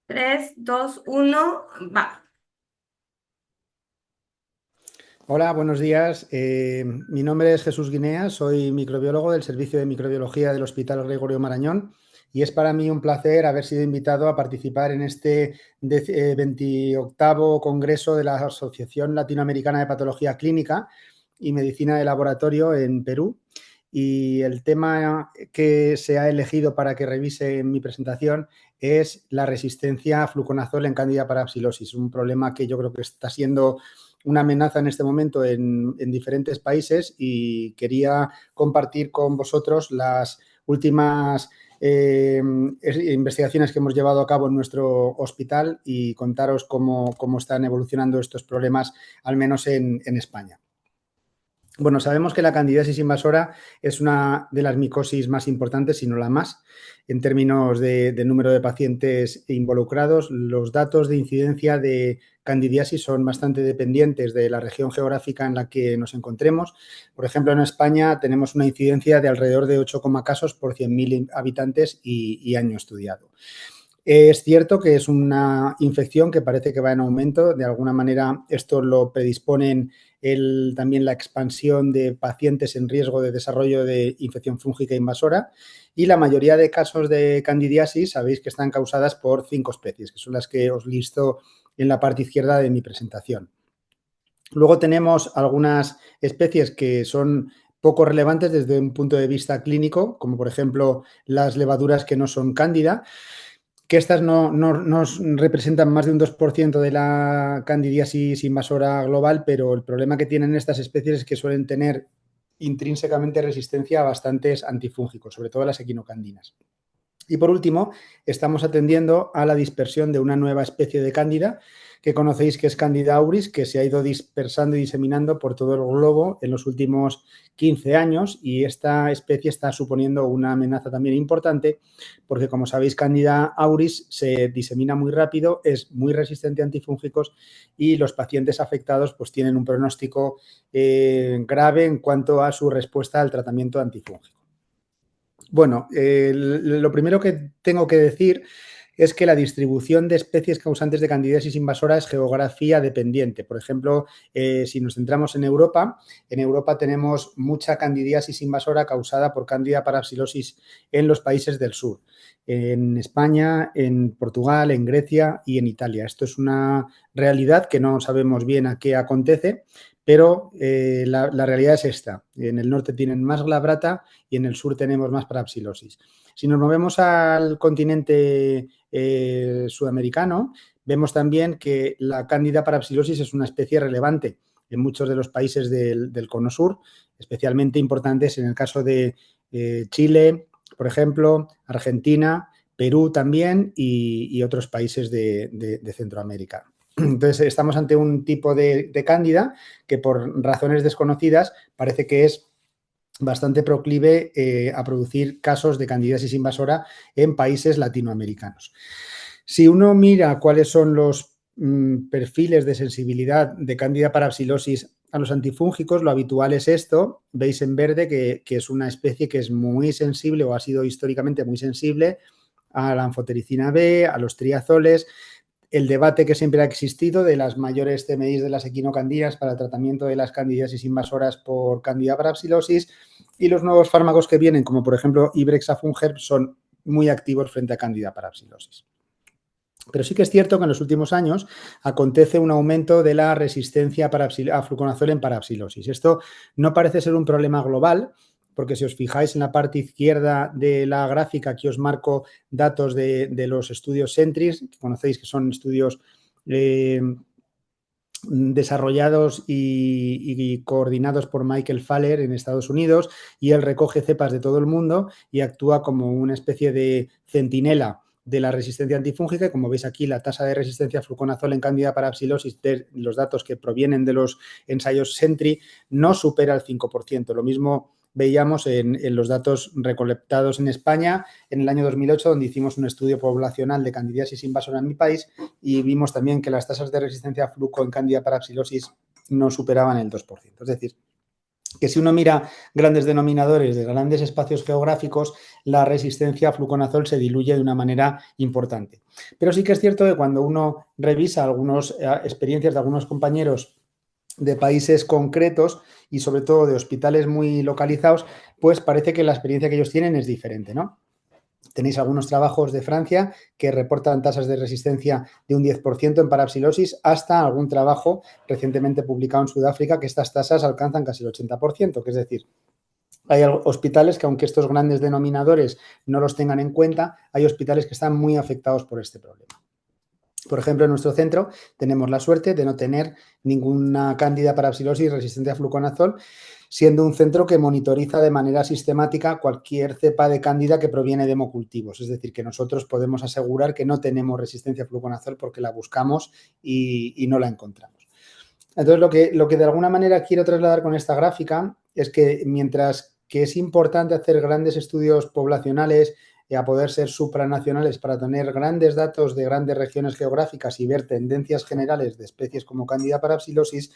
3, 2, 1, va. Hola, buenos días. Mi nombre es Jesús Guinea, soy microbiólogo del Servicio de Microbiología del Hospital Gregorio Marañón y es para mí un placer haber sido invitado a participar en este 28º Congreso de la Asociación Latinoamericana de Patología Clínica y Medicina de Laboratorio en Perú. Y el tema que se ha elegido para que revise mi presentación es la resistencia a fluconazol en Candida parapsilosis, un problema que yo creo que está siendo una amenaza en este momento en diferentes países y quería compartir con vosotros las últimas investigaciones que hemos llevado a cabo en nuestro hospital y contaros cómo están evolucionando estos problemas, al menos en España. Bueno, sabemos que la candidiasis invasora es una de las micosis más importantes, si no la más, en términos de número de pacientes involucrados. Los datos de incidencia de candidiasis son bastante dependientes de la región geográfica en la que nos encontremos. Por ejemplo, en España tenemos una incidencia de alrededor de 8 casos por 100.000 habitantes y año estudiado. Es cierto que es una infección que parece que va en aumento. De alguna manera, esto lo predisponen también la expansión de pacientes en riesgo de desarrollo de infección fúngica invasora. Y la mayoría de casos de candidiasis sabéis que están causadas por 5 especies, que son las que os listo en la parte izquierda de mi presentación. Luego tenemos algunas especies que son poco relevantes desde un punto de vista clínico, como por ejemplo las levaduras que no son cándida, que estas no representan más de un 2% de la candidiasis invasora global, pero el problema que tienen estas especies es que suelen tener intrínsecamente resistencia a bastantes antifúngicos, sobre todo las equinocandinas. Y por último, estamos atendiendo a la dispersión de una nueva especie de cándida que conocéis, que es Candida auris, que se ha ido dispersando y diseminando por todo el globo en los últimos 15 años, y esta especie está suponiendo una amenaza también importante porque, como sabéis, Candida auris se disemina muy rápido, es muy resistente a antifúngicos y los pacientes afectados pues tienen un pronóstico grave en cuanto a su respuesta al tratamiento antifúngico. Bueno, lo primero que tengo que decir es que la distribución de especies causantes de candidiasis invasora es geografía dependiente. Por ejemplo, si nos centramos en Europa tenemos mucha candidiasis invasora causada por Candida parapsilosis en los países del sur, en España, en Portugal, en Grecia y en Italia. Esto es una realidad que no sabemos bien a qué acontece, pero la realidad es esta. En el norte tienen más glabrata y en el sur tenemos más parapsilosis. Si nos movemos al continente sudamericano, vemos también que la Cándida parapsilosis es una especie relevante en muchos de los países del cono sur, especialmente importantes en el caso de Chile, por ejemplo, Argentina, Perú también y otros países de Centroamérica. Entonces, estamos ante un tipo de cándida que, por razones desconocidas, parece que es bastante proclive a producir casos de candidiasis invasora en países latinoamericanos. Si uno mira cuáles son los perfiles de sensibilidad de Candida parapsilosis a los antifúngicos, lo habitual es esto. Veis en verde que es una especie que es muy sensible o ha sido históricamente muy sensible a la anfotericina B, a los triazoles. El debate que siempre ha existido de las mayores CMIs de las equinocandinas para el tratamiento de las candidiasis invasoras por Candida parapsilosis, y los nuevos fármacos que vienen, como por ejemplo Ibrexafungerp, son muy activos frente a Candida parapsilosis. Pero sí que es cierto que en los últimos años acontece un aumento de la resistencia a fluconazol en parapsilosis. Esto no parece ser un problema global, porque si os fijáis en la parte izquierda de la gráfica, aquí os marco datos de los estudios Sentries, que conocéis que son estudios desarrollados y coordinados por Michael Faller en Estados Unidos, y él recoge cepas de todo el mundo y actúa como una especie de centinela de la resistencia antifúngica. Como veis aquí, la tasa de resistencia a fluconazol en Candida parapsilosis, de los datos que provienen de los ensayos Sentry, no supera el 5%. Lo mismo veíamos en los datos recolectados en España en el año 2008, donde hicimos un estudio poblacional de candidiasis invasora en mi país, y vimos también que las tasas de resistencia a fluco en Candida parapsilosis no superaban el 2%. Es decir, que si uno mira grandes denominadores de grandes espacios geográficos, la resistencia a fluconazol se diluye de una manera importante. Pero sí que es cierto que cuando uno revisa algunas experiencias de algunos compañeros de países concretos y sobre todo de hospitales muy localizados, pues parece que la experiencia que ellos tienen es diferente, ¿no? Tenéis algunos trabajos de Francia que reportan tasas de resistencia de un 10% en parapsilosis, hasta algún trabajo recientemente publicado en Sudáfrica que estas tasas alcanzan casi el 80%, que es decir, hay hospitales que, aunque estos grandes denominadores no los tengan en cuenta, hay hospitales que están muy afectados por este problema. Por ejemplo, en nuestro centro tenemos la suerte de no tener ninguna cándida parapsilosis resistente a fluconazol, siendo un centro que monitoriza de manera sistemática cualquier cepa de cándida que proviene de hemocultivos. Es decir, que nosotros podemos asegurar que no tenemos resistencia a fluconazol porque la buscamos y no la encontramos. Entonces, lo que de alguna manera quiero trasladar con esta gráfica es que mientras que es importante hacer grandes estudios poblacionales a poder ser supranacionales para tener grandes datos de grandes regiones geográficas y ver tendencias generales de especies como Candida parapsilosis,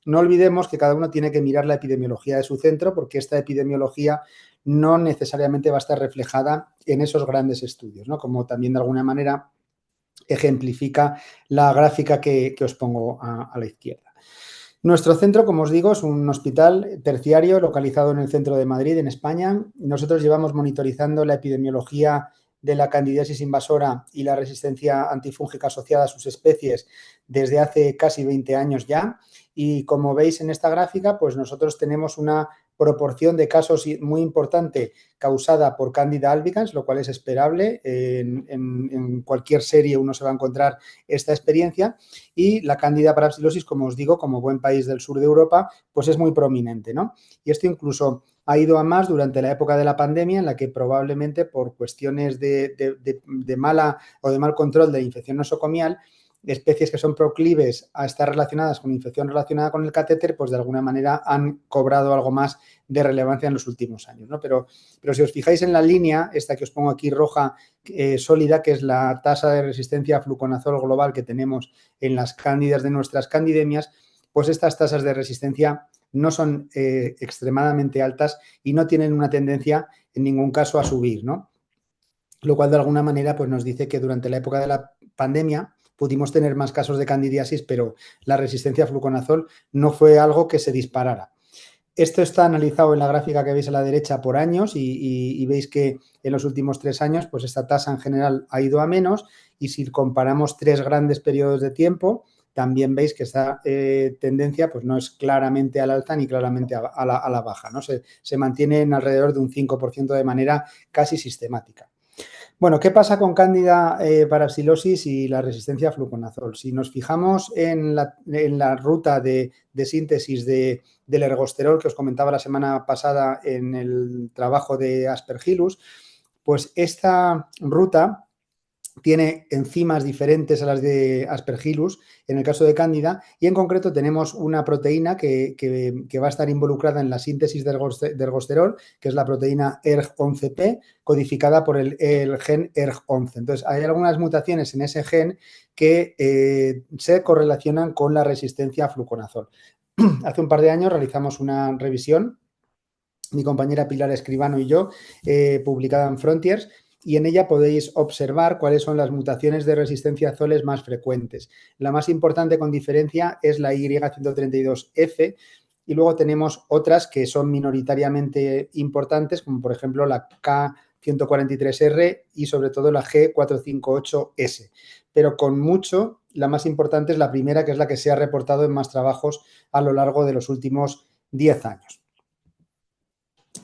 no olvidemos que cada uno tiene que mirar la epidemiología de su centro, porque esta epidemiología no necesariamente va a estar reflejada en esos grandes estudios, ¿no? Como también de alguna manera ejemplifica la gráfica que os pongo a la izquierda. Nuestro centro, como os digo, es un hospital terciario localizado en el centro de Madrid, en España. Nosotros llevamos monitorizando la epidemiología de la candidiasis invasora y la resistencia antifúngica asociada a sus especies desde hace casi 20 años ya. Y como veis en esta gráfica, pues nosotros tenemos una proporción de casos muy importante causada por Candida albicans, lo cual es esperable. En cualquier serie uno se va a encontrar esta experiencia. Y la Candida parapsilosis, como os digo, como buen país del sur de Europa, pues es muy prominente, ¿no? Y esto incluso ha ido a más durante la época de la pandemia, en la que probablemente por cuestiones de mala o de mal control de la infección nosocomial, especies que son proclives a estar relacionadas con infección relacionada con el catéter, pues de alguna manera han cobrado algo más de relevancia en los últimos años, ¿no? Pero si os fijáis en la línea, esta que os pongo aquí roja, sólida, que es la tasa de resistencia a fluconazol global que tenemos en las cándidas de nuestras candidemias, pues estas tasas de resistencia no son extremadamente altas y no tienen una tendencia en ningún caso a subir, ¿no? Lo cual de alguna manera pues nos dice que durante la época de la pandemia pudimos tener más casos de candidiasis, pero la resistencia a fluconazol no fue algo que se disparara. Esto está analizado en la gráfica que veis a la derecha por años y veis que en los últimos 3 años pues esta tasa en general ha ido a menos, y si comparamos 3 grandes periodos de tiempo también veis que esta tendencia pues no es claramente al alza ni claramente a la baja, ¿no? Se mantiene en alrededor de un 5% de manera casi sistemática. Bueno, ¿qué pasa con Candida parapsilosis y la resistencia a fluconazol? Si nos fijamos en la ruta de síntesis del ergosterol que os comentaba la semana pasada en el trabajo de Aspergillus, pues esta ruta tiene enzimas diferentes a las de Aspergillus, en el caso de Cándida, y en concreto tenemos una proteína que va a estar involucrada en la síntesis de ergosterol, que es la proteína ERG11P, codificada por el gen ERG11. Entonces, hay algunas mutaciones en ese gen que se correlacionan con la resistencia a fluconazol. Hace un par de años realizamos una revisión, mi compañera Pilar Escribano y yo, publicada en Frontiers, y en ella podéis observar cuáles son las mutaciones de resistencia a azoles más frecuentes. La más importante con diferencia es la Y132F, y luego tenemos otras que son minoritariamente importantes, como por ejemplo la K143R y sobre todo la G458S. Pero con mucho, la más importante es la primera, que es la que se ha reportado en más trabajos a lo largo de los últimos 10 años.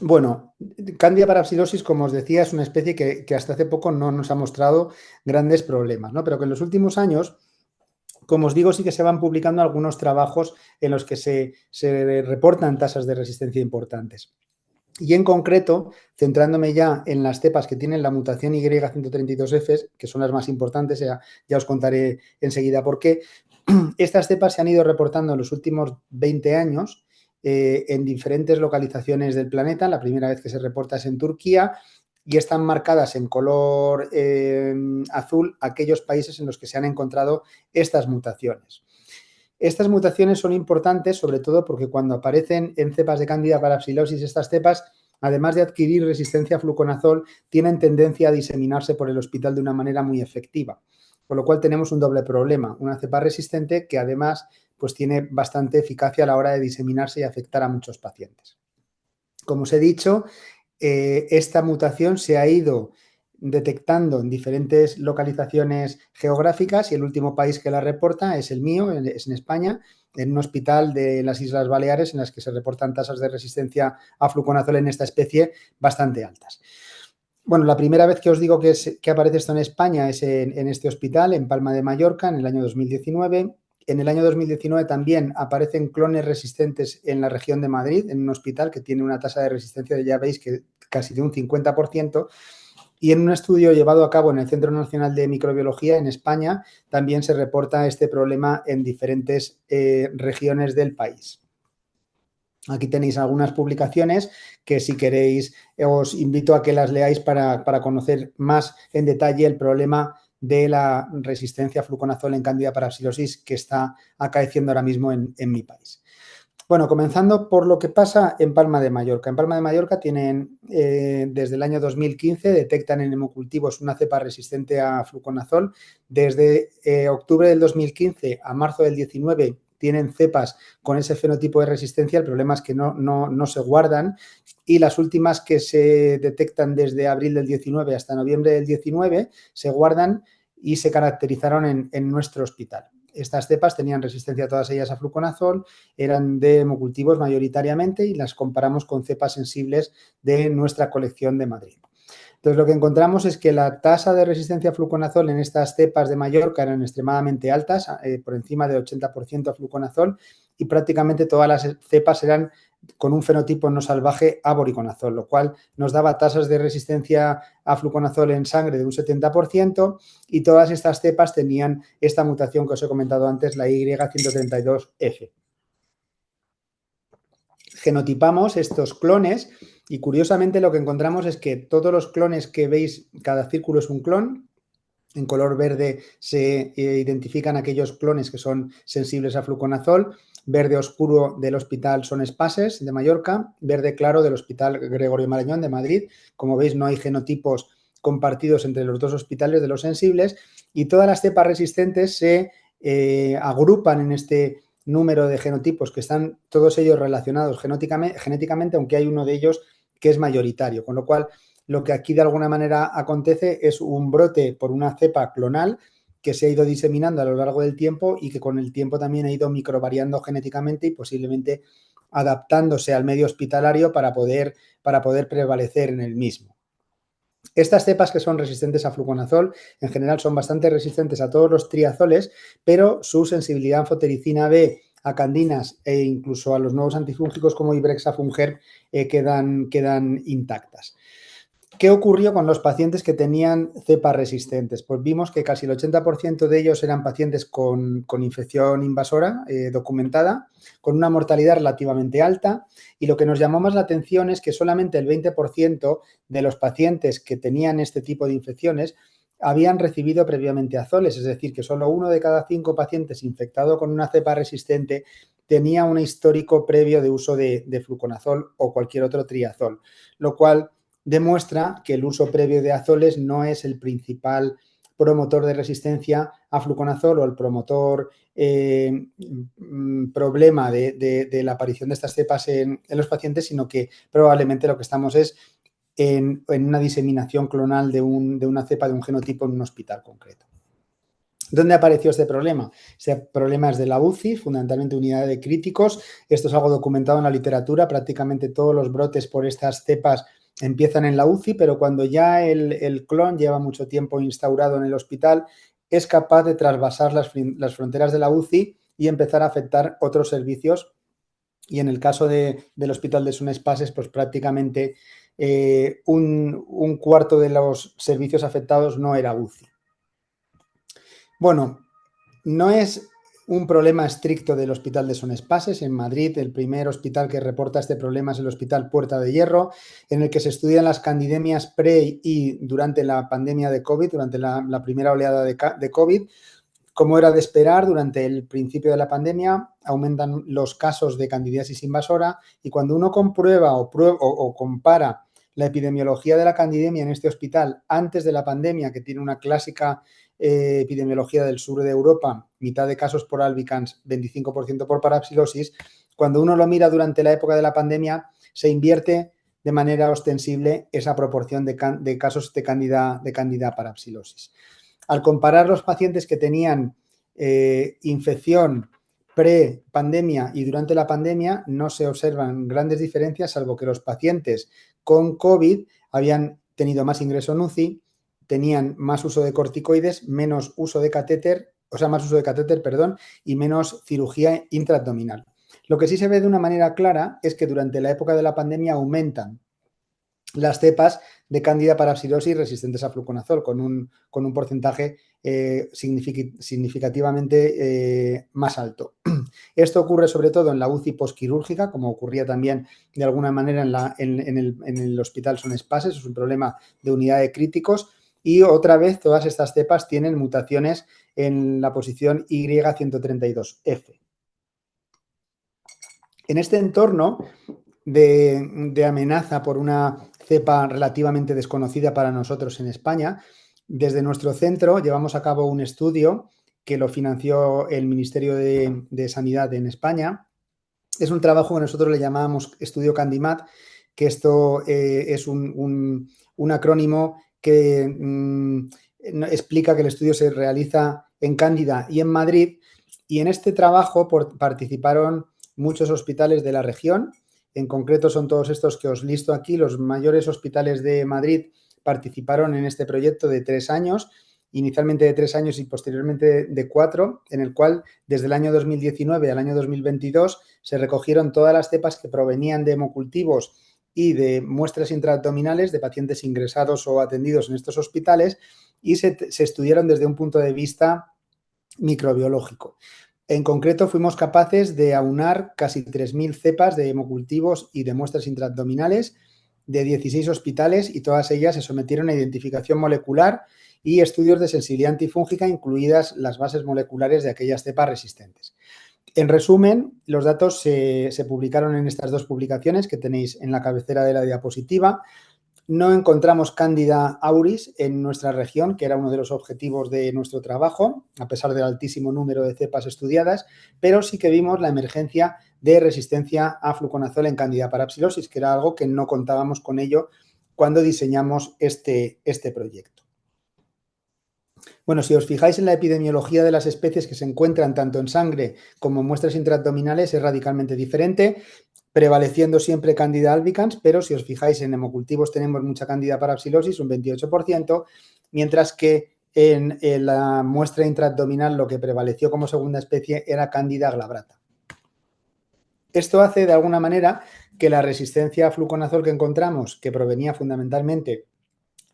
Bueno, Candida parapsilosis, como os decía, es una especie que hasta hace poco no nos ha mostrado grandes problemas, ¿no? Pero que en los últimos años, como os digo, sí que se van publicando algunos trabajos en los que se reportan tasas de resistencia importantes. Y en concreto, centrándome ya en las cepas que tienen la mutación Y132F, que son las más importantes, ya os contaré enseguida por qué, estas cepas se han ido reportando en los últimos 20 años en diferentes localizaciones del planeta. La primera vez que se reporta es en Turquía y están marcadas en color azul aquellos países en los que se han encontrado estas mutaciones. Estas mutaciones son importantes, sobre todo porque cuando aparecen en cepas de Candida parapsilosis, estas cepas, además de adquirir resistencia a fluconazol, tienen tendencia a diseminarse por el hospital de una manera muy efectiva. Con lo cual tenemos un doble problema, una cepa resistente que además pues, tiene bastante eficacia a la hora de diseminarse y afectar a muchos pacientes. Como os he dicho, esta mutación se ha ido detectando en diferentes localizaciones geográficas y el último país que la reporta es el mío, es en España, en un hospital de las Islas Baleares en las que se reportan tasas de resistencia a fluconazol en esta especie bastante altas. Bueno, la primera vez que os digo que aparece esto en España es en este hospital, en Palma de Mallorca, en el año 2019. En el año 2019 también aparecen clones resistentes en la región de Madrid, en un hospital que tiene una tasa de resistencia, ya veis, que casi de un 50%. Y en un estudio llevado a cabo en el Centro Nacional de Microbiología en España también se reporta este problema en diferentes regiones del país. Aquí tenéis algunas publicaciones que si queréis os invito a que las leáis para conocer más en detalle el problema de la resistencia a fluconazol en Candida parapsilosis que está acaeciendo ahora mismo en mi país. Bueno, comenzando por lo que pasa en Palma de Mallorca. En Palma de Mallorca tienen, desde el año 2015, detectan en hemocultivos una cepa resistente a fluconazol. Desde octubre del 2015 a marzo del 19 tienen cepas con ese fenotipo de resistencia. El problema es que no se guardan y las últimas que se detectan desde abril del 19 hasta noviembre del 19 se guardan y se caracterizaron en nuestro hospital. Estas cepas tenían resistencia todas ellas a fluconazol, eran de hemocultivos mayoritariamente y las comparamos con cepas sensibles de nuestra colección de Madrid. Entonces, lo que encontramos es que la tasa de resistencia a fluconazol en estas cepas de Mallorca eran extremadamente altas, por encima del 80% a fluconazol, y prácticamente todas las cepas eran con un fenotipo no salvaje a voriconazol, lo cual nos daba tasas de resistencia a fluconazol en sangre de un 70% y todas estas cepas tenían esta mutación que os he comentado antes, la Y132F. Genotipamos estos clones y curiosamente lo que encontramos es que todos los clones que veis, cada círculo es un clon. En color verde se identifican aquellos clones que son sensibles a fluconazol. Verde oscuro del Hospital Son Espases de Mallorca, verde claro del Hospital Gregorio Marañón de Madrid. Como veis, no hay genotipos compartidos entre los dos hospitales de los sensibles y todas las cepas resistentes se agrupan en este número de genotipos que están todos ellos relacionados genéticamente, aunque hay uno de ellos que es mayoritario, con lo cual lo que aquí de alguna manera acontece es un brote por una cepa clonal que se ha ido diseminando a lo largo del tiempo y que con el tiempo también ha ido microvariando genéticamente y posiblemente adaptándose al medio hospitalario para poder prevalecer en el mismo. Estas cepas que son resistentes a fluconazol en general son bastante resistentes a todos los triazoles, pero su sensibilidad a anfotericina B, a candinas e incluso a los nuevos antifúngicos como Ibrexafunger quedan intactas. ¿Qué ocurrió con los pacientes que tenían cepas resistentes? Pues vimos que casi el 80% de ellos eran pacientes con infección invasora documentada, con una mortalidad relativamente alta y lo que nos llamó más la atención es que solamente el 20% de los pacientes que tenían este tipo de infecciones habían recibido previamente azoles, es decir, que solo 1 de cada 5 pacientes infectado con una cepa resistente tenía un histórico previo de uso de fluconazol o cualquier otro triazol, lo cual demuestra que el uso previo de azoles no es el principal promotor de resistencia a fluconazol o el promotor problema de la aparición de estas cepas en los pacientes, sino que probablemente lo que estamos es en una diseminación clonal de una cepa de un genotipo en un hospital concreto. ¿Dónde apareció este problema? Este problema es de la UCI, fundamentalmente unidad de críticos. Esto es algo documentado en la literatura. Prácticamente todos los brotes por estas cepas empiezan en la UCI, pero cuando ya el clon lleva mucho tiempo instaurado en el hospital, es capaz de trasvasar las fronteras de la UCI y empezar a afectar otros servicios. Y en el caso del Hospital de Son Espases, pues prácticamente un cuarto de los servicios afectados no era UCI. Bueno, no es un problema estricto del Hospital de Son Espases. En Madrid, el primer hospital que reporta este problema es el Hospital Puerta de Hierro, en el que se estudian las candidemias pre y durante la pandemia de COVID, durante la primera oleada de COVID. Como era de esperar, durante el principio de la pandemia aumentan los casos de candidiasis invasora y cuando uno comprueba o compara la epidemiología de la candidemia en este hospital antes de la pandemia, que tiene una clásica epidemiología del sur de Europa, mitad de casos por albicans, 25% por parapsilosis, cuando uno lo mira durante la época de la pandemia, se invierte de manera ostensible esa proporción de casos de cándida parapsilosis. Al comparar los pacientes que tenían infección pre-pandemia y durante la pandemia, no se observan grandes diferencias, salvo que los pacientes con COVID habían tenido más ingreso en UCI, tenían más uso de corticoides, menos uso de catéter, más uso de catéter, perdón, y menos cirugía intraabdominal. Lo que sí se ve de una manera clara es que durante la época de la pandemia aumentan las cepas de cándida parapsilosis resistentes a fluconazol con un porcentaje significativamente más alto. Esto ocurre sobre todo en la UCI posquirúrgica, como ocurría también de alguna manera en el Hospital Son Espases, es un problema de unidad de críticos, y otra vez todas estas cepas tienen mutaciones en la posición Y132F. En este entorno de amenaza por una cepa relativamente desconocida para nosotros en España, desde nuestro centro llevamos a cabo un estudio que lo financió el Ministerio de Sanidad en España. Es un trabajo que nosotros le llamamos Estudio Candimat, que esto es un acrónimo que explica que el estudio se realiza en Cándida y en Madrid, y en este trabajo participaron muchos hospitales de la región. En concreto son todos estos que os listo aquí. Los mayores hospitales de Madrid participaron en este proyecto de 3 años, inicialmente de 3 años y posteriormente de 4, en el cual desde el año 2019 al año 2022 se recogieron todas las cepas que provenían de hemocultivos y de muestras intraabdominales de pacientes ingresados o atendidos en estos hospitales y se estudiaron desde un punto de vista microbiológico. En concreto, fuimos capaces de aunar casi 3.000 cepas de hemocultivos y de muestras intraabdominales de 16 hospitales y todas ellas se sometieron a identificación molecular y estudios de sensibilidad antifúngica, incluidas las bases moleculares de aquellas cepas resistentes. En resumen, los datos se publicaron en estas 2 publicaciones que tenéis en la cabecera de la diapositiva. No encontramos Cándida auris en nuestra región, que era uno de los objetivos de nuestro trabajo, a pesar del altísimo número de cepas estudiadas, pero sí que vimos la emergencia de resistencia a fluconazol en Cándida parapsilosis, que era algo que no contábamos con ello cuando diseñamos este proyecto. Bueno, si os fijáis en la epidemiología de las especies que se encuentran tanto en sangre como en muestras intraabdominales, es radicalmente diferente, prevaleciendo siempre Candida albicans, pero si os fijáis en hemocultivos tenemos mucha Candida parapsilosis, un 28%, mientras que en la muestra intraabdominal lo que prevaleció como segunda especie era Candida glabrata. Esto hace de alguna manera que la resistencia a fluconazol que encontramos, que provenía fundamentalmente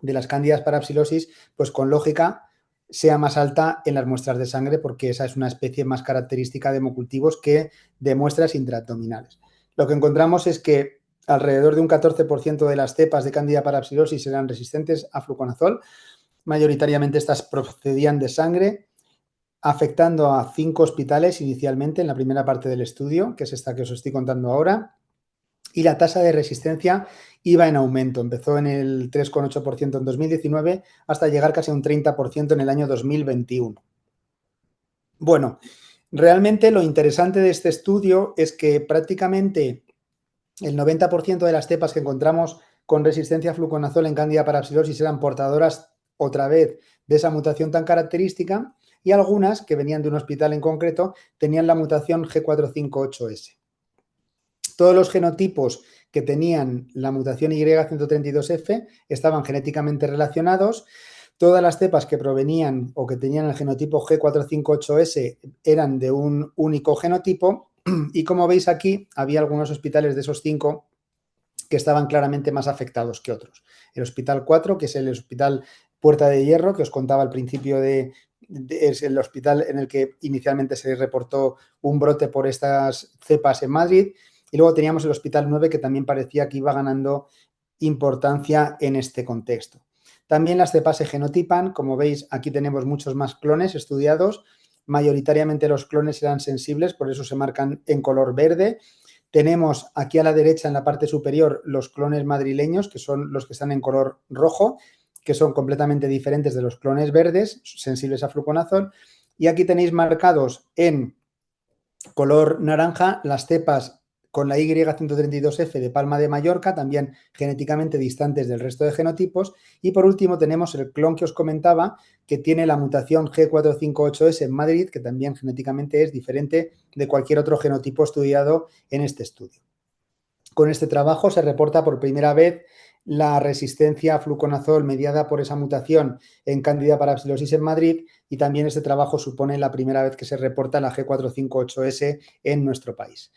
de las Cándidas parapsilosis, pues con lógica sea más alta en las muestras de sangre, porque esa es una especie más característica de hemocultivos que de muestras intraabdominales. Lo que encontramos es que alrededor de un 14% de las cepas de Candida parapsilosis eran resistentes a fluconazol. Mayoritariamente estas procedían de sangre, afectando a 5 hospitales inicialmente en la primera parte del estudio, que es esta que os estoy contando ahora, y la tasa de resistencia iba en aumento. Empezó en el 3,8% en 2019 hasta llegar casi a un 30% en el año 2021. Bueno, realmente lo interesante de este estudio es que prácticamente el 90% de las cepas que encontramos con resistencia a fluconazol en Candida parapsilosis eran portadoras otra vez de esa mutación tan característica, y algunas que venían de un hospital en concreto tenían la mutación G458S. Todos los genotipos que tenían la mutación Y132F estaban genéticamente relacionados. Todas las cepas que provenían o que tenían el genotipo G458S eran de un único genotipo, y como veis aquí había algunos hospitales de esos 5 que estaban claramente más afectados que otros. El Hospital 4, que es el Hospital Puerta de Hierro, que os contaba al principio es el hospital en el que inicialmente se reportó un brote por estas cepas en Madrid. Y luego teníamos el Hospital 9, que también parecía que iba ganando importancia en este contexto. También las cepas se genotipan. Como veis, aquí tenemos muchos más clones estudiados, mayoritariamente los clones eran sensibles, por eso se marcan en color verde. Tenemos aquí a la derecha, en la parte superior, los clones madrileños, que son los que están en color rojo, que son completamente diferentes de los clones verdes, sensibles a fluconazol. Y aquí tenéis marcados en color naranja las cepas con la Y132F de Palma de Mallorca, también genéticamente distantes del resto de genotipos. Y por último tenemos el clon que os comentaba, que tiene la mutación G458S en Madrid, que también genéticamente es diferente de cualquier otro genotipo estudiado en este estudio. Con este trabajo se reporta por primera vez la resistencia a fluconazol mediada por esa mutación en Candida parapsilosis en Madrid, y también este trabajo supone la primera vez que se reporta la G458S en nuestro país.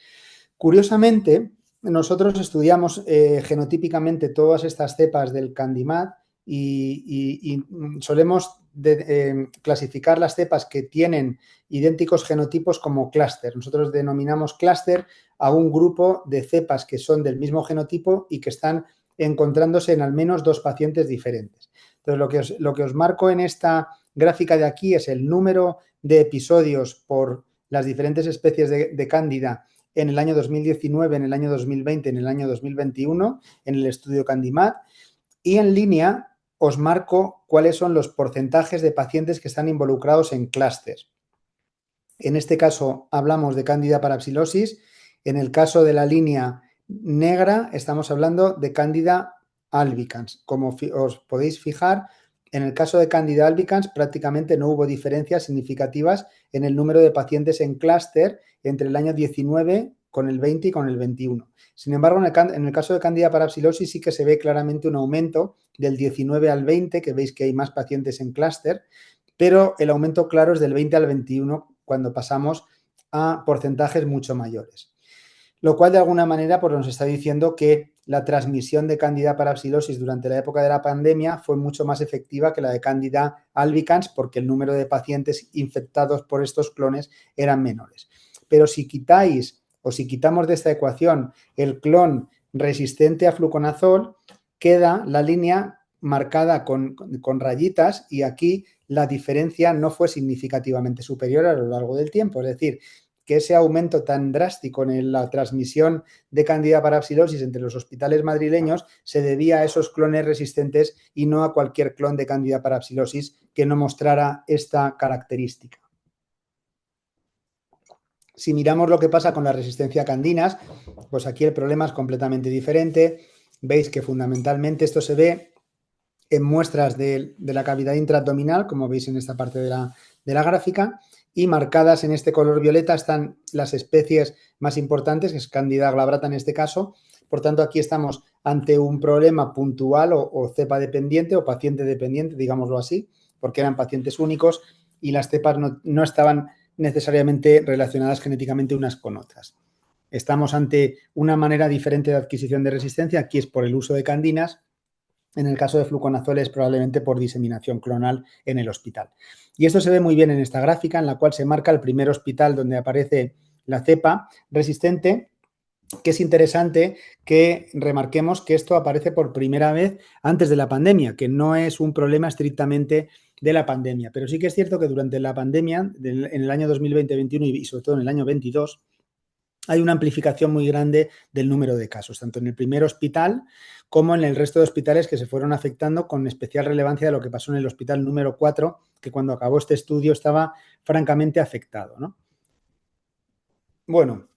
Curiosamente, nosotros estudiamos genotípicamente todas estas cepas del Candimat y solemos clasificar las cepas que tienen idénticos genotipos como clúster. Nosotros denominamos clúster a un grupo de cepas que son del mismo genotipo y que están encontrándose en al menos 2 pacientes diferentes. Entonces, lo que os marco en esta gráfica de aquí es el número de episodios por las diferentes especies de Cándida en el año 2019, en el año 2020, en el año 2021, en el estudio Candimat, y en línea os marco cuáles son los porcentajes de pacientes que están involucrados en clústeres. En este caso hablamos de Candida parapsilosis. En el caso de la línea negra estamos hablando de Candida albicans. Como os podéis fijar, en el caso de Candida albicans prácticamente no hubo diferencias significativas en el número de pacientes en clúster entre el año 19 con el 20 y con el 21. Sin embargo, en el caso de Candida parapsilosis sí que se ve claramente un aumento del 19 al 20, que veis que hay más pacientes en clúster, pero el aumento claro es del 20 al 21 cuando pasamos a porcentajes mucho mayores. Lo cual de alguna manera pues, nos está diciendo que la transmisión de Candida parapsilosis durante la época de la pandemia fue mucho más efectiva que la de Candida albicans, porque el número de pacientes infectados por estos clones eran menores. Pero si quitáis o si quitamos de esta ecuación el clon resistente a fluconazol, queda la línea marcada con rayitas, y aquí la diferencia no fue significativamente superior a lo largo del tiempo. Es decir, que ese aumento tan drástico en la transmisión de Candida parapsilosis entre los hospitales madrileños se debía a esos clones resistentes y no a cualquier clon de Candida parapsilosis que no mostrara esta característica. Si miramos lo que pasa con la resistencia a candinas, pues aquí el problema es completamente diferente. Veis que fundamentalmente esto se ve en muestras de la cavidad intraabdominal, como veis en esta parte de la gráfica, y marcadas en este color violeta están las especies más importantes, que es Candida glabrata en este caso. Por tanto, aquí estamos ante un problema puntual o cepa dependiente o paciente dependiente, digámoslo así, porque eran pacientes únicos y las cepas no estaban necesariamente relacionadas genéticamente unas con otras. Estamos ante una manera diferente de adquisición de resistencia. Aquí es por el uso de candinas. En el caso de fluconazol es probablemente por diseminación clonal en el hospital. Y esto se ve muy bien en esta gráfica, en la cual se marca el primer hospital donde aparece la cepa resistente, que es interesante que remarquemos que esto aparece por primera vez antes de la pandemia, que no es un problema estrictamente de la pandemia. Pero sí que es cierto que durante la pandemia, en el año 2020-21 y sobre todo en el año 22, hay una amplificación muy grande del número de casos, tanto en el primer hospital como en el resto de hospitales que se fueron afectando, con especial relevancia de lo que pasó en el hospital número 4, que cuando acabó este estudio estaba francamente afectado, ¿no? Bueno,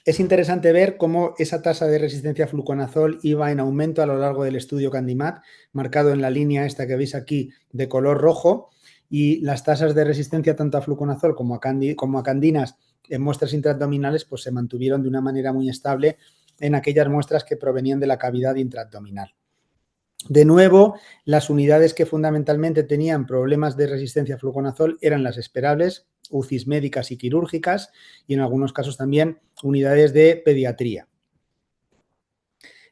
es interesante ver cómo esa tasa de resistencia a fluconazol iba en aumento a lo largo del estudio Candimat, marcado en la línea esta que veis aquí de color rojo, y las tasas de resistencia tanto a fluconazol como a candinas en muestras intraabdominales pues se mantuvieron de una manera muy estable en aquellas muestras que provenían de la cavidad intraabdominal. De nuevo, las unidades que fundamentalmente tenían problemas de resistencia a fluconazol eran las esperables, UCIs médicas y quirúrgicas, y en algunos casos también unidades de pediatría.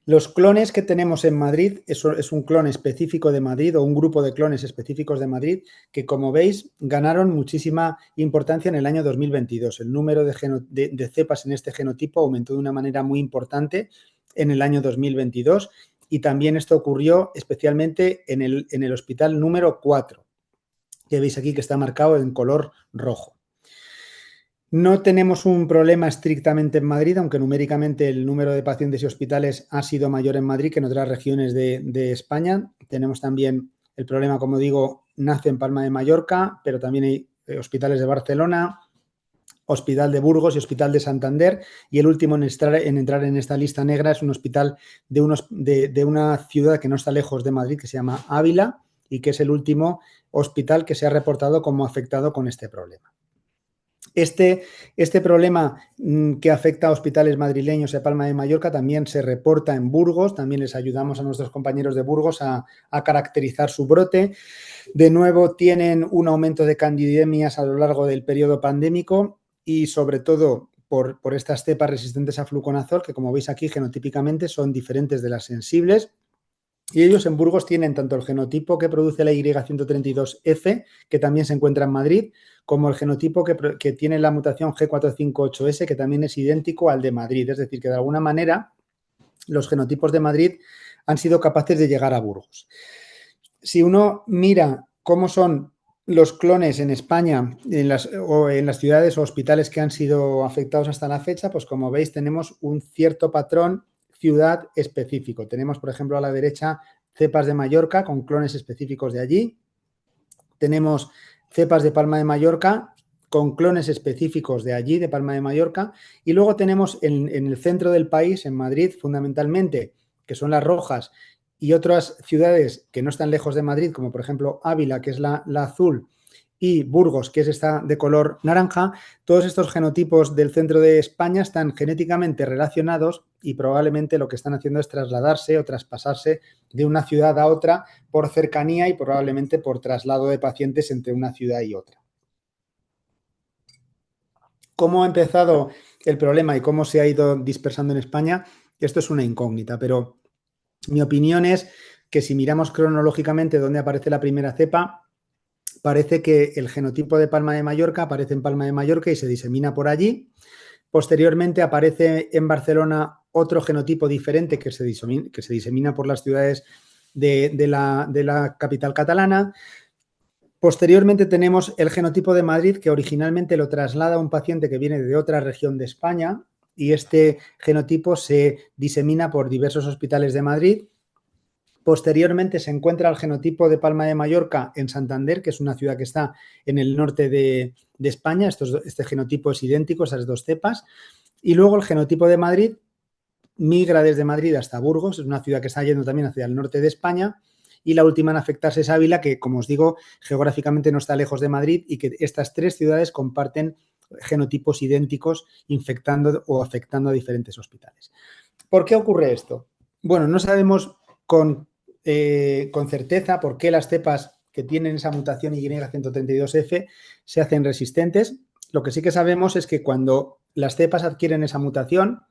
Los clones que tenemos en Madrid, eso es un clon específico de Madrid o un grupo de clones específicos de Madrid que, como veis, ganaron muchísima importancia en el año 2022. El número de cepas en este genotipo aumentó de una manera muy importante en el año 2022, y también esto ocurrió especialmente en el hospital número 4, que veis aquí que está marcado en color rojo. No tenemos un problema estrictamente en Madrid, aunque numéricamente el número de pacientes y hospitales ha sido mayor en Madrid que en otras regiones de España. Tenemos también el problema, como digo, nace en Palma de Mallorca, pero también hay hospitales de Barcelona, Hospital de Burgos y Hospital de Santander, y el último en entrar en esta lista negra es un hospital de una ciudad que no está lejos de Madrid, que se llama Ávila, y que es el último hospital que se ha reportado como afectado con este problema. Este problema que afecta a hospitales madrileños y a Palma de Mallorca también se reporta en Burgos, también les ayudamos a nuestros compañeros de Burgos a caracterizar su brote. De nuevo, tienen un aumento de candidemias a lo largo del periodo pandémico y sobre todo por estas cepas resistentes a fluconazol, que como veis aquí genotípicamente son diferentes de las sensibles. Y ellos en Burgos tienen tanto el genotipo que produce la Y132F, que también se encuentra en Madrid, como el genotipo que tiene la mutación G458S, que también es idéntico al de Madrid. Es decir, que de alguna manera los genotipos de Madrid han sido capaces de llegar a Burgos. Si uno mira cómo son los clones en España, en las ciudades o hospitales que han sido afectados hasta la fecha, pues como veis tenemos un cierto patrón ciudad específico. Tenemos, por ejemplo, a la derecha cepas de Mallorca con clones específicos de allí. Tenemos cepas de Palma de Mallorca con clones específicos de allí, de Palma de Mallorca. Y luego tenemos en el centro del país, en Madrid, fundamentalmente, que son las rojas, y otras ciudades que no están lejos de Madrid, como por ejemplo Ávila, que es la azul, y Burgos, que es esta de color naranja. Todos estos genotipos del centro de España están genéticamente relacionados y probablemente lo que están haciendo es trasladarse o traspasarse de una ciudad a otra por cercanía y probablemente por traslado de pacientes entre una ciudad y otra. ¿Cómo ha empezado el problema y cómo se ha ido dispersando en España? Esto es una incógnita, pero mi opinión es que si miramos cronológicamente dónde aparece la primera cepa, parece que el genotipo de Palma de Mallorca aparece en Palma de Mallorca y se disemina por allí. Posteriormente aparece en Barcelona otro genotipo diferente que se disemina por las ciudades de la capital catalana. Posteriormente tenemos el genotipo de Madrid, que originalmente lo traslada a un paciente que viene de otra región de España, y este genotipo se disemina por diversos hospitales de Madrid. Posteriormente se encuentra el genotipo de Palma de Mallorca en Santander, que es una ciudad que está en el norte de España. Este genotipo es idéntico, esas dos cepas. Y luego el genotipo de Madrid migra desde Madrid hasta Burgos, es una ciudad que está yendo también hacia el norte de España. Y la última en afectarse es Ávila, que, como os digo, geográficamente no está lejos de Madrid, y que estas tres ciudades comparten genotipos idénticos, infectando o afectando a diferentes hospitales. ¿Por qué ocurre esto? Bueno, no sabemos con certeza por qué las cepas que tienen esa mutación Y132F se hacen resistentes. Lo que sí que sabemos es que cuando las cepas adquieren esa mutación,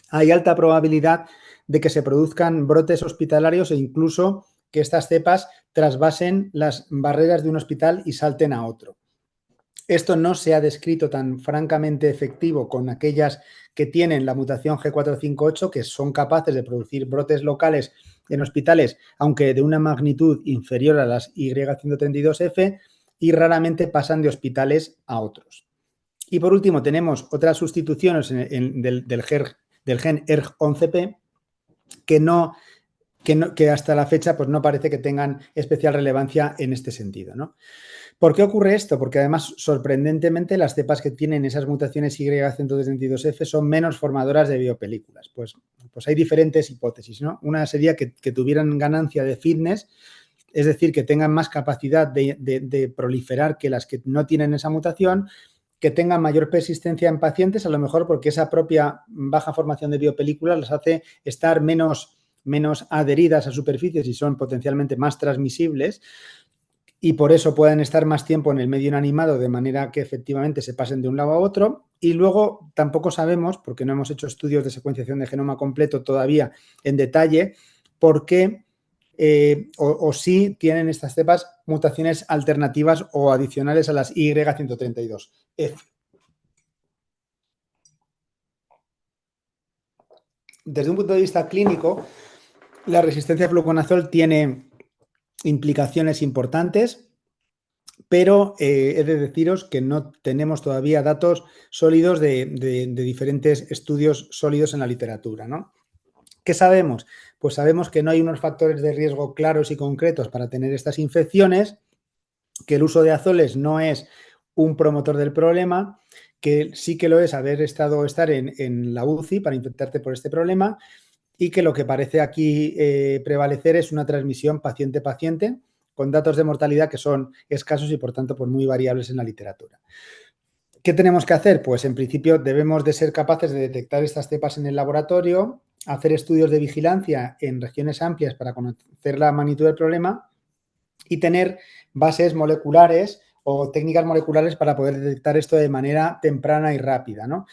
hay alta probabilidad de que se produzcan brotes hospitalarios e incluso que estas cepas trasvasen las barreras de un hospital y salten a otro. Esto no se ha descrito tan francamente efectivo con aquellas que tienen la mutación G458, que son capaces de producir brotes locales en hospitales, aunque de una magnitud inferior a las Y132F, y raramente pasan de hospitales a otros. Y por último, tenemos otras sustituciones del gen ERG11P que hasta la fecha pues no parece que tengan especial relevancia en este sentido, ¿no? ¿Por qué ocurre esto? Porque además, sorprendentemente, las cepas que tienen esas mutaciones Y132F son menos formadoras de biopelículas. Pues hay diferentes hipótesis, ¿no? Una sería que tuvieran ganancia de fitness, es decir, que tengan más capacidad de proliferar que las que no tienen esa mutación, que tengan mayor persistencia en pacientes, a lo mejor porque esa propia baja formación de biopelículas las hace estar menos adheridas a superficies y son potencialmente más transmisibles, y por eso pueden estar más tiempo en el medio inanimado, de manera que efectivamente se pasen de un lado a otro. Y luego tampoco sabemos, porque no hemos hecho estudios de secuenciación de genoma completo todavía en detalle, por qué o si tienen estas cepas mutaciones alternativas o adicionales a las Y132F. Desde un punto de vista clínico, la resistencia a fluconazol tiene implicaciones importantes. pero he de deciros que no tenemos todavía datos sólidos de diferentes estudios sólidos en la literatura, ¿no? ¿Qué sabemos? Pues sabemos que no hay unos factores de riesgo claros y concretos para tener estas infecciones, que el uso de azoles no es un promotor del problema, que sí que lo es estar en la UCI para infectarte por este problema y que lo que parece aquí prevalecer es una transmisión paciente-paciente con datos de mortalidad que son escasos y, por tanto, pues muy variables en la literatura. ¿Qué tenemos que hacer? Pues, en principio, debemos de ser capaces de detectar estas cepas en el laboratorio, hacer estudios de vigilancia en regiones amplias para conocer la magnitud del problema y tener bases moleculares o técnicas moleculares para poder detectar esto de manera temprana y rápida, ¿no?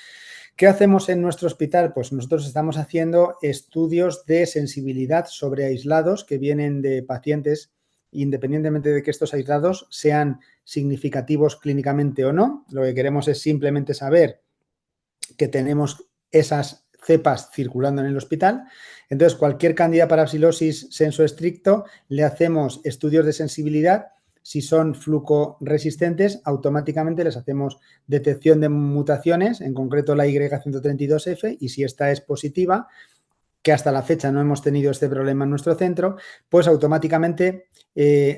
¿Qué hacemos en nuestro hospital? Pues nosotros estamos haciendo estudios de sensibilidad sobre aislados que vienen de pacientes, independientemente de que estos aislados sean significativos clínicamente o no. Lo que queremos es simplemente saber que tenemos esas cepas circulando en el hospital. Entonces, cualquier Candida parapsilosis sensu estricto le hacemos estudios de sensibilidad. Si son flucoresistentes, automáticamente les hacemos detección de mutaciones, en concreto la Y132F, y si esta es positiva, que hasta la fecha no hemos tenido este problema en nuestro centro, pues automáticamente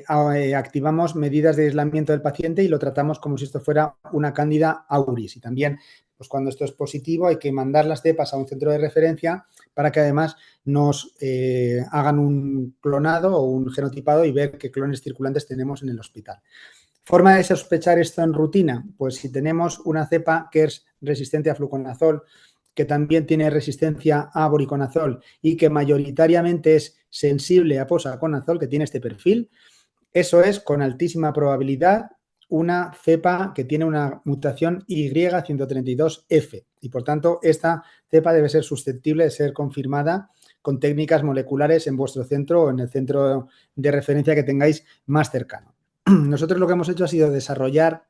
activamos medidas de aislamiento del paciente y lo tratamos como si esto fuera una Candida auris. Y también, pues cuando esto es positivo, hay que mandar las cepas a un centro de referencia para que además nos hagan un clonado o un genotipado y ver qué clones circulantes tenemos en el hospital. ¿Forma de sospechar esto en rutina? Pues si tenemos una cepa que es resistente a fluconazol, que también tiene resistencia a voriconazol y que mayoritariamente es sensible a posaconazol, que tiene este perfil, eso es con altísima probabilidad una cepa que tiene una mutación Y132F y, por tanto, esta cepa debe ser susceptible de ser confirmada con técnicas moleculares en vuestro centro o en el centro de referencia que tengáis más cercano. Nosotros lo que hemos hecho ha sido desarrollar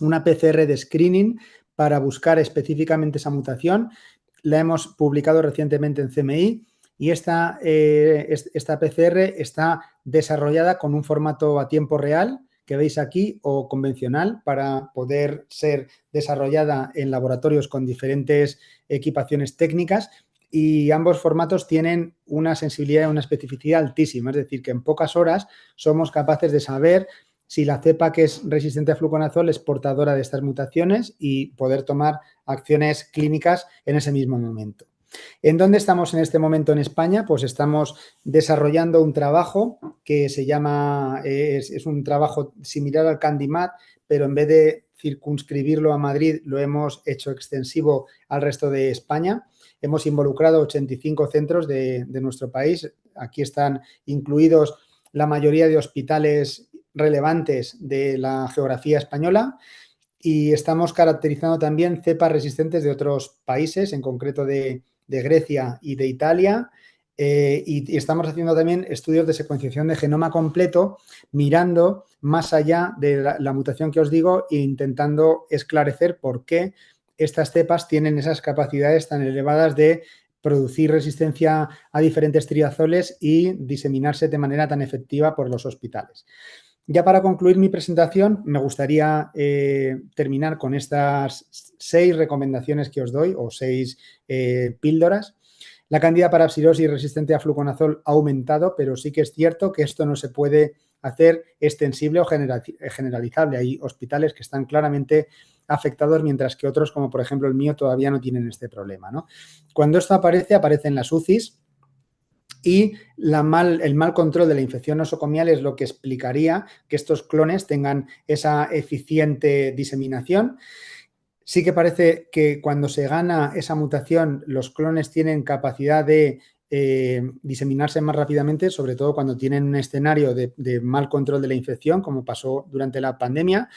una PCR de screening para buscar específicamente esa mutación. La hemos publicado recientemente en CMI y esta PCR está desarrollada con un formato a tiempo real que veis aquí o convencional para poder ser desarrollada en laboratorios con diferentes equipaciones técnicas y ambos formatos tienen una sensibilidad y una especificidad altísima, es decir, que en pocas horas somos capaces de saber si la cepa que es resistente a fluconazol es portadora de estas mutaciones y poder tomar acciones clínicas en ese mismo momento. ¿En dónde estamos en este momento en España? Pues estamos desarrollando un trabajo que se llama, es un trabajo similar al CandiMat, pero en vez de circunscribirlo a Madrid, lo hemos hecho extensivo al resto de España. Hemos involucrado 85 centros de nuestro país. Aquí están incluidos la mayoría de hospitales relevantes de la geografía española y estamos caracterizando también cepas resistentes de otros países, en concreto de Grecia y de Italia, y estamos haciendo también estudios de secuenciación de genoma completo, mirando más allá de la mutación que os digo e intentando esclarecer por qué estas cepas tienen esas capacidades tan elevadas de producir resistencia a diferentes triazoles y diseminarse de manera tan efectiva por los hospitales. Ya para concluir mi presentación, me gustaría terminar con estas 6 recomendaciones que os doy o 6 píldoras. La Candida parapsilosis resistente a fluconazol ha aumentado, pero sí que es cierto que esto no se puede hacer extensible o generalizable. Hay hospitales que están claramente afectados, mientras que otros, como por ejemplo el mío, todavía no tienen este problema, ¿no? Cuando esto aparece en las UCIs, y el mal control de la infección nosocomial es lo que explicaría que estos clones tengan esa eficiente diseminación. Sí que parece que cuando se gana esa mutación, los clones tienen capacidad de diseminarse más rápidamente, sobre todo cuando tienen un escenario de mal control de la infección, como pasó durante la pandemia.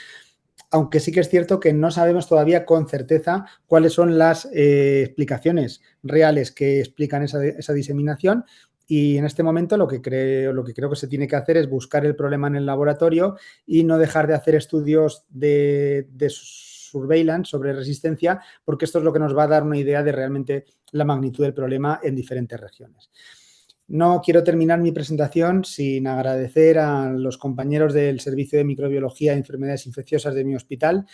Aunque sí que es cierto que no sabemos todavía con certeza cuáles son las explicaciones reales que explican esa diseminación. Y en este momento lo que creo que se tiene que hacer es buscar el problema en el laboratorio y no dejar de hacer estudios de surveillance sobre resistencia, porque esto es lo que nos va a dar una idea de realmente la magnitud del problema en diferentes regiones. No quiero terminar mi presentación sin agradecer a los compañeros del Servicio de Microbiología e Enfermedades Infecciosas de mi hospital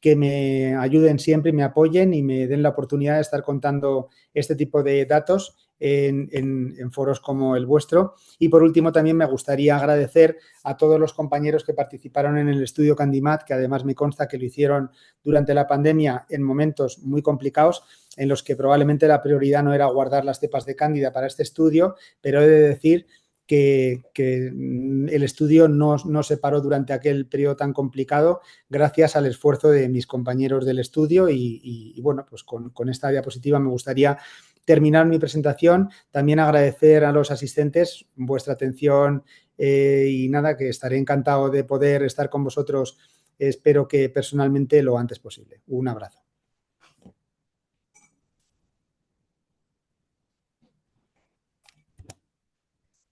que me ayuden siempre y me apoyen y me den la oportunidad de estar contando este tipo de datos en foros como el vuestro. Y por último, también me gustaría agradecer a todos los compañeros que participaron en el estudio Candimat, que además me consta que lo hicieron durante la pandemia en momentos muy complicados, en los que probablemente la prioridad no era guardar las cepas de Cándida para este estudio, pero he de decir que el estudio no se paró durante aquel periodo tan complicado gracias al esfuerzo de mis compañeros del estudio y bueno, pues con esta diapositiva me gustaría terminar mi presentación. También agradecer a los asistentes vuestra atención y nada, que estaré encantado de poder estar con vosotros. Espero que personalmente lo antes posible. Un abrazo.